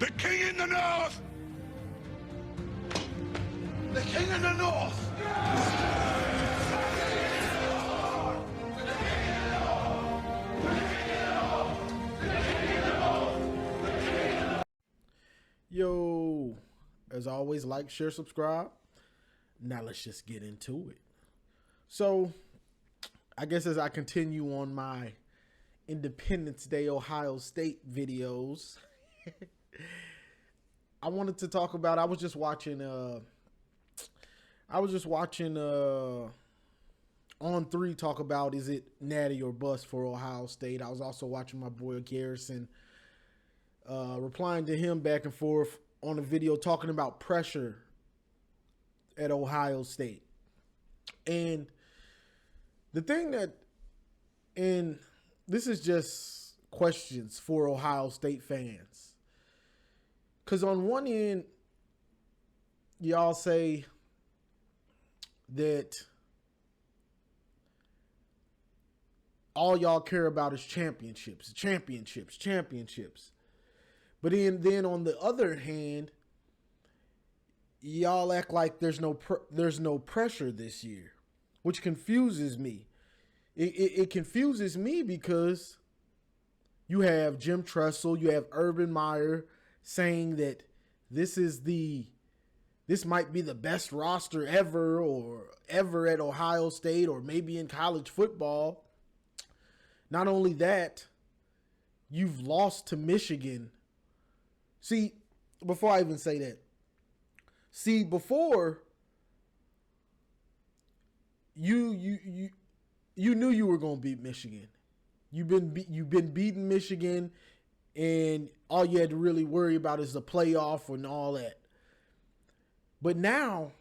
The king in the north! The king in the north! Yo, as always, like, share, subscribe. Now let's just get into it. So, I guess as I continue on my Independence Day Ohio State videos, I wanted to talk about, I was just watching On 3 talk about, is it Natty or bust for Ohio State. I was also watching my boy Garrison replying to him back and forth on a video talking about pressure at Ohio State. And the thing that, and this is just questions for Ohio State fans. Because on one end, y'all say that all y'all care about is championships. But then on the other hand, y'all act like there's no pressure this year, which confuses me. It confuses me because you have Jim Tressel, you have Urban Meyer saying that this might be the best roster ever at Ohio State or maybe in college football. Not only that, you've lost to Michigan. See, before I even say that, before you knew you were going to beat Michigan. You've been beating Michigan, and all you had to really worry about is the playoff and all that. But now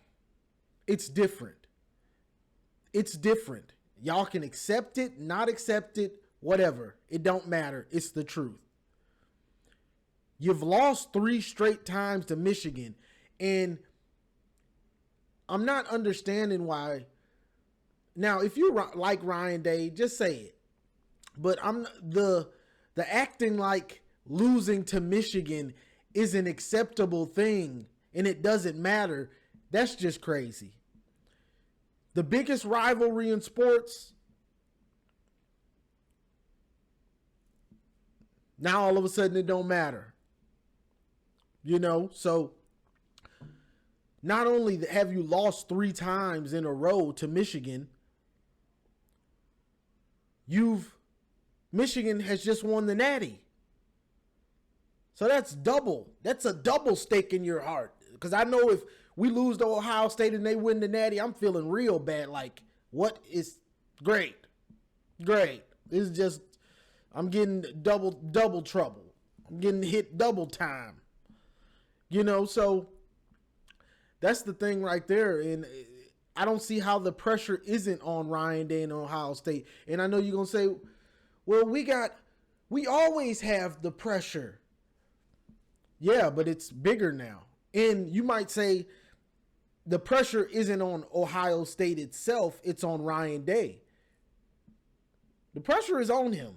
it's different. It's different. Y'all can accept it, not accept it, whatever. It don't matter. It's the truth. You've lost 3 straight times to Michigan, and I'm not understanding why. Now, if you like Ryan Day, just say it. But the acting like losing to Michigan is an acceptable thing and it doesn't matter. That's just crazy. The biggest rivalry in sports, now all of a sudden it don't matter. You know, so not only have you lost 3 times in a row to Michigan, Michigan has just won the Natty. So that's double. That's a double stake in your heart. Because I know if we lose to Ohio State and they win the Natty, I'm feeling real bad. Like, what is great? Great. It's just, I'm getting double trouble. I'm getting hit double time. You know, so that's the thing right there. And I don't see how the pressure isn't on Ryan Day and Ohio State. And I know you're going to say, well, we always have the pressure. Yeah, but it's bigger now. And you might say the pressure isn't on Ohio State itself. It's on Ryan Day. The pressure is on him.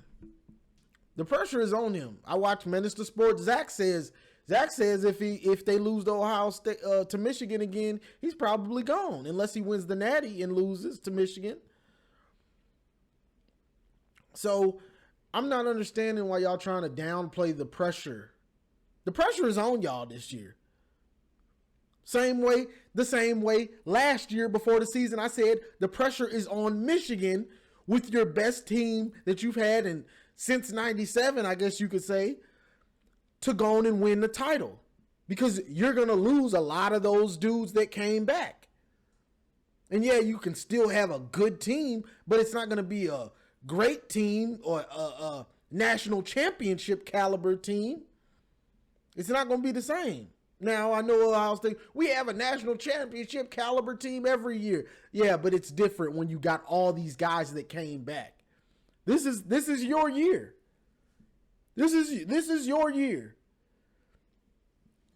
The pressure is on him. I watch Minister Sports. Zach says if they lose to Ohio State to Michigan again, he's probably gone unless he wins the Natty and loses to Michigan. So I'm not understanding why y'all trying to downplay the pressure. The pressure is on y'all this year. The same way last year before the season I said the pressure is on Michigan with your best team that you've had since 97, I guess you could say, to go on and win the title. Because you're going to lose a lot of those dudes that came back. And yeah, you can still have a good team, but it's not going to be a great team or a national championship caliber team. It's not going to be the same. Now, I know Ohio State, we have a national championship caliber team every year. Yeah, but it's different when you got all these guys that came back. This is your year. This is your year.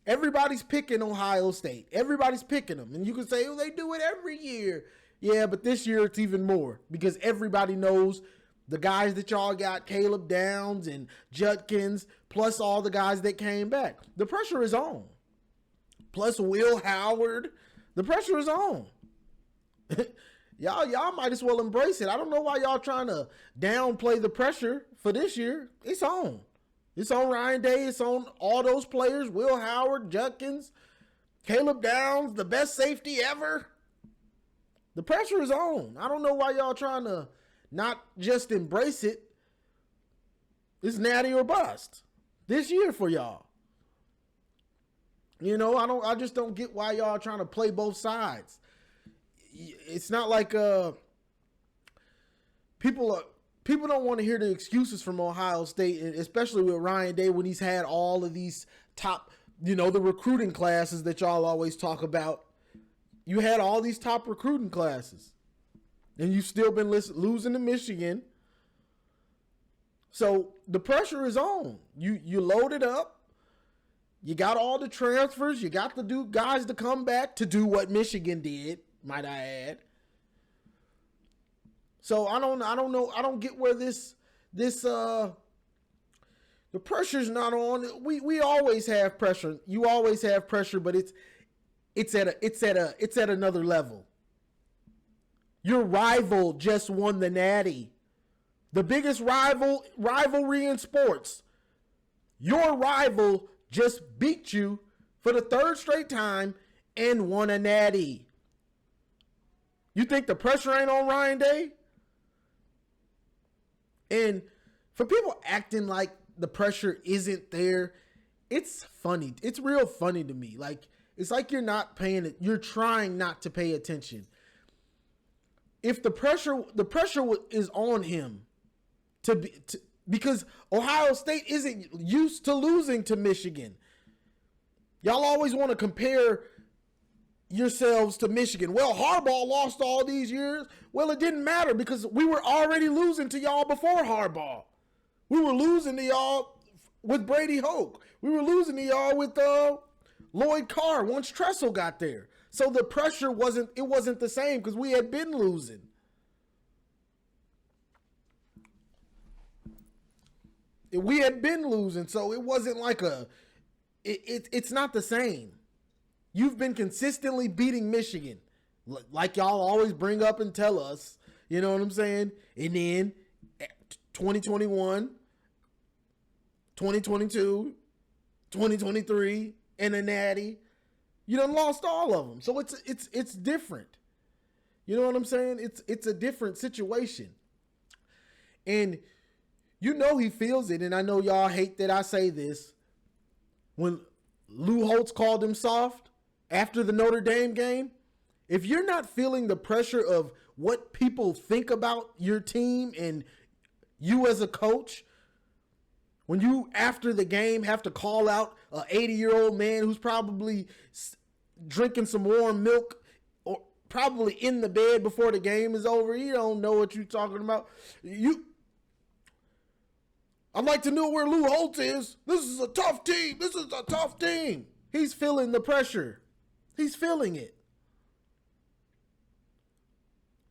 Everybody's picking Ohio State. Everybody's picking them. And you can say, oh, they do it every year. Yeah, but this year it's even more because everybody knows The guys that y'all got, Caleb Downs and Judkins, plus all the guys that came back. The pressure is on. Plus Will Howard. The pressure is on. Y'all might as well embrace it. I don't know why y'all trying to downplay the pressure for this year. It's on. It's on Ryan Day. It's on all those players. Will Howard, Judkins, Caleb Downs, the best safety ever. The pressure is on. I don't know why y'all trying to not just embrace it. It's natty or bust this year for y'all. You know, I just don't get why y'all trying to play both sides. It's not like people don't want to hear the excuses from Ohio State, especially with Ryan Day when he's had all of these top, the recruiting classes that y'all always talk about. You had all these top recruiting classes, and you've still been losing to Michigan. So the pressure is on. You loaded up. You got all the transfers. You got the guys to come back to do what Michigan did, might I add. So I don't know. I don't get where the pressure's not on. We always have pressure. You always have pressure, but it's at another level. Your rival just won the Natty. The biggest rivalry in sports. Your rival just beat you for the third straight time and won a Natty. You think the pressure ain't on Ryan Day? And for people acting like the pressure isn't there, it's funny. It's real funny to me. Like, it's like you're not paying it. You're trying not to pay attention. If the pressure is on him because Ohio State isn't used to losing to Michigan. Y'all always want to compare yourselves to Michigan. Well, Harbaugh lost all these years. Well, it didn't matter because we were already losing to y'all before Harbaugh. We were losing to y'all with Brady Hoke. We were losing to y'all with Lloyd Carr once Tressel got there. So the pressure wasn't the same because we had been losing. We had been losing, so it wasn't like it's not the same. You've been consistently beating Michigan, like y'all always bring up and tell us, you know what I'm saying? And then 2021, 2022, 2023, and a Natty, you done lost all of them. So it's different. You know what I'm saying? It's a different situation. And he feels it, and I know y'all hate that I say this. When Lou Holtz called him soft after the Notre Dame game, if you're not feeling the pressure of what people think about your team and you as a coach, when you, after the game, have to call out an 80-year-old man who's probably drinking some warm milk or probably in the bed before the game is over, you don't know what you're talking about. I'd like to know where Lou Holtz is. This is a tough team. This is a tough team. He's feeling the pressure. He's feeling it.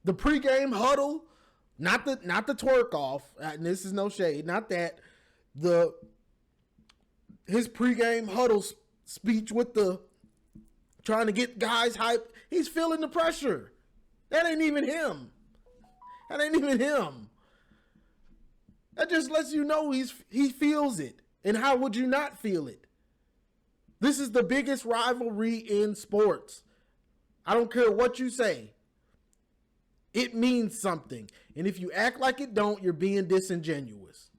The pregame huddle, not the twerk off. And this is no shade, not that. His pregame huddle speech with the trying to get guys hyped. He's feeling the pressure. That ain't even him. That just lets you know he feels it. And how would you not feel it? This is the biggest rivalry in sports. I don't care what you say. It means something. And if you act like it don't, you're being disingenuous.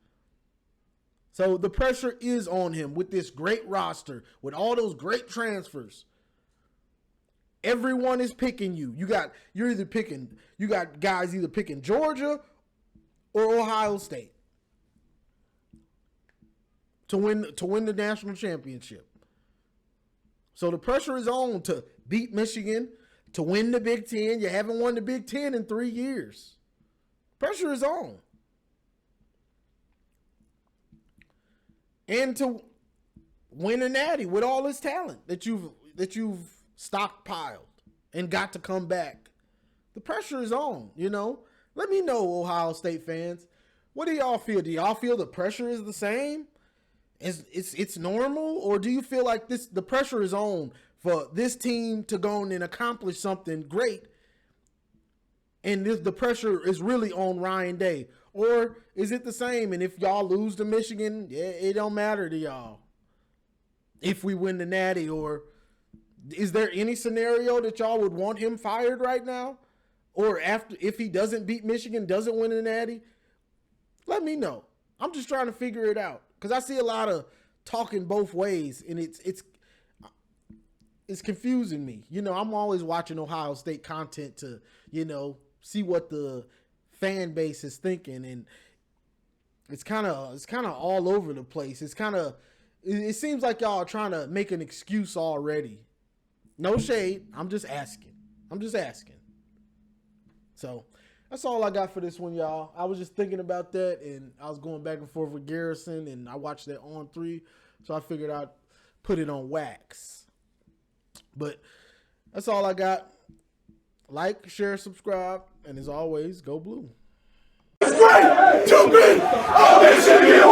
So the pressure is on him with this great roster, with all those great transfers. Everyone is picking you. You got guys either picking Georgia or Ohio State to win the national championship. So the pressure is on to beat Michigan, to win the Big Ten. You haven't won the Big Ten in 3 years. Pressure is on. And to win a Natty with all this talent that you've stockpiled and got to come back. The pressure is on, Let me know, Ohio State fans. What do y'all feel? Do y'all feel the pressure is the same? It's normal, or do you feel like the pressure is on for this team to go and accomplish something great, and the pressure is really on Ryan Day? Or is it the same? And if y'all lose to Michigan, it don't matter to y'all if we win the Natty? Or is there any scenario that y'all would want him fired right now? Or if he doesn't beat Michigan, doesn't win the Natty? Let me know. I'm just trying to figure it out, because I see a lot of talking both ways, and it's confusing me. You know, I'm always watching Ohio State content to, you know, see what the fan base is thinking, and it's kind of all over the place. It seems like y'all are trying to make an excuse already. No shade. I'm just asking. So that's all I got for this one, y'all. I was just thinking about that, and I was going back and forth with Garrison, and I watched that on 3, so I figured I'd put it on wax. But that's all I got. Like, share, subscribe, and as always, go blue. It's great to be a Michigan